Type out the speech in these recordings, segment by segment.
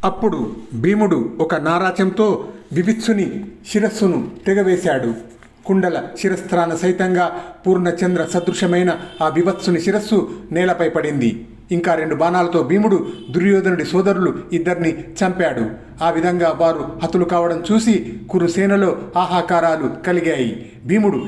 అప్పుడు భీముడు ఒక నారాచంతో వివిత్సుని శిరస్సును తెగవేశాడు. కుండల శిరస్త్రాన సైతంగా పూర్ణచంద్ర సదృశమైన ఆ వివత్సుని శిరస్సు నేలపై పడింది. ఇంకా 2 బాణాలతో భీముడు దుర్యోధనుడి సోదరులు ఇద్దరిని చంపాడు. ఆ విధంగా వారు హతులు కావడం చూసి కురుసేనలో ఆహాకారాలు కలిగాయి. భీముడు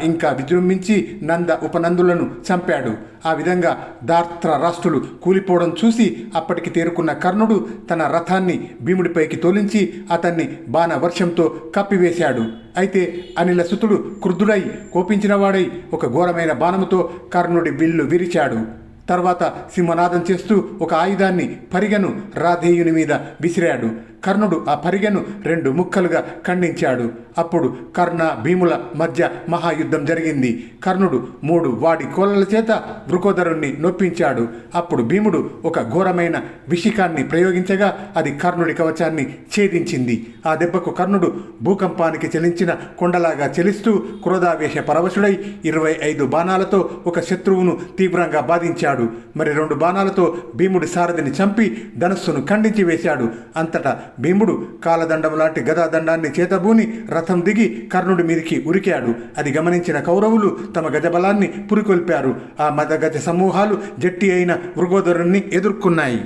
ఇంకా విజృంభించి నంద ఉపనందులను చంపాడు. ఆ విధంగా దార్త్ర రాష్ట్రులు కూలిపోవడం చూసి అప్పటికి తేరుకున్న కర్ణుడు తన రథాన్ని భీముడిపైకి తోలించి అతన్ని బాణ వర్షంతో కప్పివేశాడు. అయితే అనిలసుతుడు క్రుద్ధుడై కోపించినవాడై ఒక ఘోరమైన బాణముతో కర్ణుడి విల్లు విరిచాడు. తర్వాత సింహనాదం చేస్తూ ఒక ఆయుధాన్ని పరిగెను రాధేయుని మీద విసిరాడు. కర్ణుడు ఆ పరిగెను 2 ముక్కలుగా ఖండించాడు. అప్పుడు కర్ణ భీముల మధ్య మహాయుద్ధం జరిగింది. కర్ణుడు 3 వాడి కోళ్ళ చేత వృకోదరుణ్ణి నొప్పించాడు. అప్పుడు భీముడు ఒక ఘోరమైన విషికాన్ని ప్రయోగించగా అది కర్ణుడి కవచాన్ని ఛేదించింది. ఆ దెబ్బకు కర్ణుడు భూకంపానికి చలించిన కొండలాగా చలిస్తూ క్రోధావేశ పరవశుడై 25 బాణాలతో ఒక శత్రువును తీవ్రంగా బాధించాడు. మరి 2 బాణాలతో భీముడి సారథిని చంపి ధనస్సును ఖండించి వేశాడు. అంతటా భీముడు కాలదండం లాంటి గదాదండాన్ని చేతబూని రథం దిగి కర్ణుడి మీదికి ఉరికాడు. అది గమనించిన కౌరవులు తమ గజబలాన్ని పురికొల్పారు. ఆ మదగజ సమూహాలు జట్టి అయిన వృగోదరుణ్ణి ఎదుర్కొన్నాయి.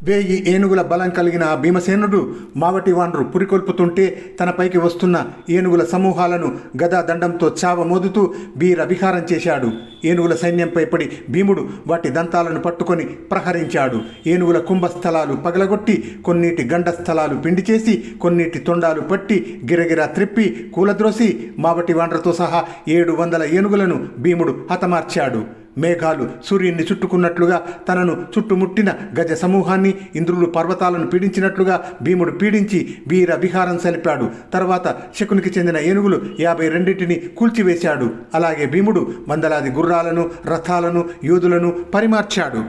1000 ఏనుగుల బలం కలిగిన ఆ భీమసేనుడు మావటి వాండ్రు పురికొల్పుతుంటే తనపైకి వస్తున్న ఏనుగుల సమూహాలను గదా దండంతో చావమోదుతూ వీర విహారం చేశాడు. ఏనుగుల సైన్యంపై పడి భీముడు వాటి దంతాలను పట్టుకొని ప్రహరించాడు. ఏనుగుల కుంభస్థలాలు పగలగొట్టి కొన్నిటి గండస్థలాలు పిండి చేసి కొన్నిటి తొండాలు పట్టి గిరగిరా త్రిప్పి కూలద్రోసి మావటి వాండ్రతో సహా 700 ఏనుగులను భీముడు హతమార్చాడు. మేఘాలు సూర్యున్ని చుట్టుకున్నట్లుగా తనను చుట్టుముట్టిన గజ సమూహాన్ని ఇంద్రుడు పర్వతాలను పీడించినట్లుగా భీముడు పీడించి వీర విహారం సలిపాడు. తర్వాత శకునికి చెందిన ఏనుగులు 52టిని కూల్చివేశాడు. అలాగే భీముడు వందలాది గుర్రాలను రథాలను యోధులను పరిమార్చాడు.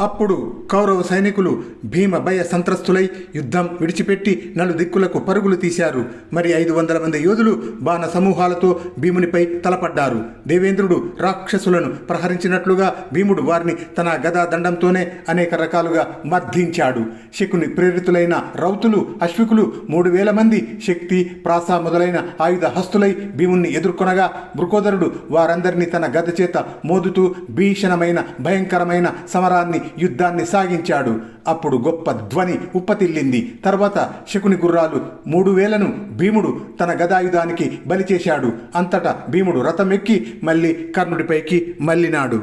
అప్పుడు కౌరవ సైనికులు భీమ భయ సంత్రస్తులై యుద్ధం విడిచిపెట్టి నలుదిక్కులకు పరుగులు తీశారు. మరి 500 మంది యోధులు బాణ సమూహాలతో భీమునిపై తలపడ్డారు. దేవేంద్రుడు రాక్షసులను ప్రహరించినట్లుగా భీముడు వారిని తన గదా దండంతోనే అనేక రకాలుగా మర్దించాడు. శకుని ప్రేరితులైన రౌతులు అశ్వికులు 3000 మంది శక్తి ప్రాస మొదలైన ఆయుధ హస్తులై భీముణ్ణి ఎదుర్కొనగా వృకోదరుడు వారందరినీ తన గద చేత మోదుతూ భీషణమైన భయంకరమైన సమరాన్ని యుద్ధాన్ని సాగించాడు. అప్పుడు గొప్ప ధ్వని ఉప్పతిల్లింది. తర్వాత శకుని గుర్రాలు 3000ను భీముడు తన గదాయుధానికి బలి చేశాడు. అంతటా భీముడు రథమెక్కి మళ్ళీ కర్ణుడిపైకి మళ్ళినాడు.